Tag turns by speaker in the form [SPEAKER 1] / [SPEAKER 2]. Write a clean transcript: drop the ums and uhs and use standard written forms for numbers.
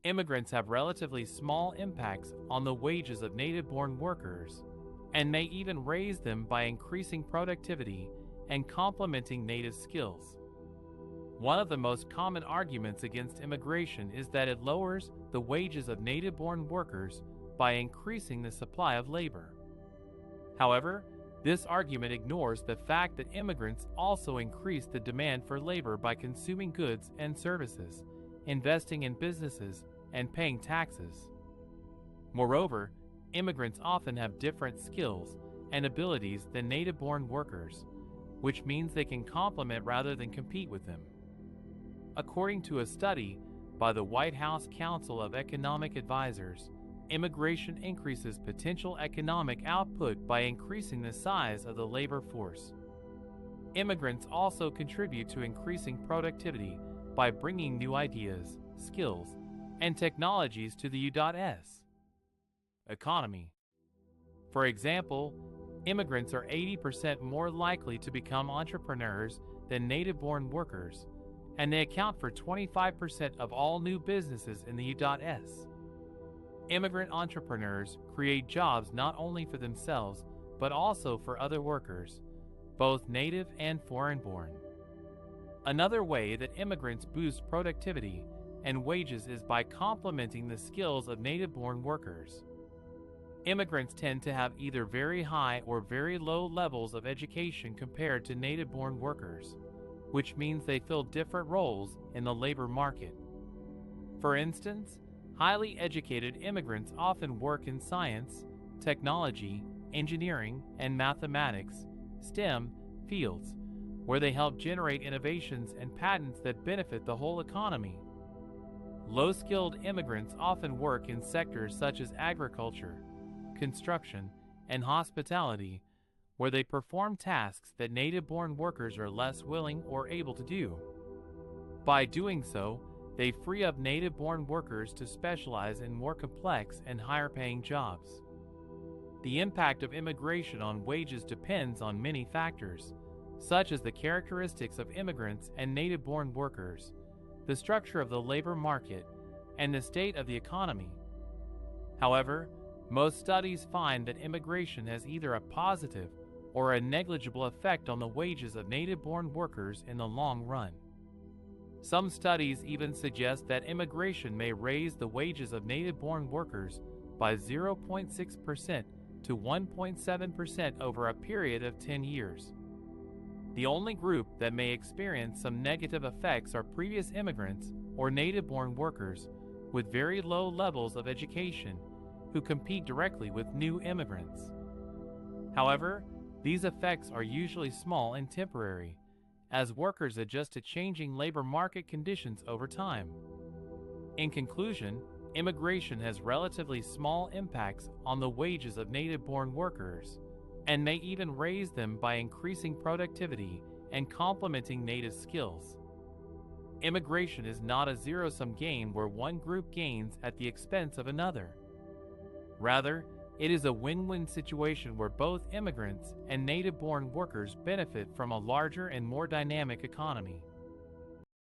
[SPEAKER 1] immigrants have relatively small impacts on the wages of native-born workers and may even raise them by increasing productivity and complementing native skills. One of the most common arguments against immigration is that it lowers the wages of native-born workers by increasing the supply of labor. However, this argument ignores the fact that immigrants also increase the demand for labor by consuming goods and services, investing in businesses, and paying taxes. Moreover, immigrants often have different skills and abilities than native-born workers, which means they can complement rather than compete with them. According to a study by the White House Council of Economic Advisors, immigration increases potential economic output by increasing the size of the labor force. Immigrants also contribute to increasing productivity by bringing new ideas, skills, and technologies to the U.S. economy. For example, immigrants are 80% more likely to become entrepreneurs than native-born workers, and they account for 25% of all new businesses in the U.S. Immigrant entrepreneurs create jobs not only for themselves, but also for other workers, both native and foreign-born. Another way that immigrants boost productivity and wages is by complementing the skills of native-born workers. Immigrants tend to have either very high or very low levels of education compared to native-born workers, which means they fill different roles in the labor market. For instance, highly educated immigrants often work in science, technology, engineering, and mathematics (STEM) fields, where they help generate innovations and patents that benefit the whole economy. Low-skilled immigrants often work in sectors such as agriculture, construction, and hospitality, where they perform tasks that native-born workers are less willing or able to do. By doing so, they free up native-born workers to specialize in more complex and higher-paying jobs. The impact of immigration on wages depends on many factors, such as the characteristics of immigrants and native-born workers, the structure of the labor market, and the state of the economy. However, most studies find that immigration has either a positive or a negligible effect on the wages of native-born workers in the long run. Some studies even suggest that immigration may raise the wages of native-born workers by 0.6% to 1.7% over a period of 10 years. The only group that may experience some negative effects are previous immigrants or native-born workers with very low levels of education who compete directly with new immigrants. However, these effects are usually small and temporary, as workers adjust to changing labor market conditions over time. In conclusion, immigration has relatively small impacts on the wages of native-born workers, and may even raise them by increasing productivity and complementing native skills. Immigration is not a zero-sum game where one group gains at the expense of another. Rather, it is a win-win situation where both immigrants and native-born workers benefit from a larger and more dynamic economy.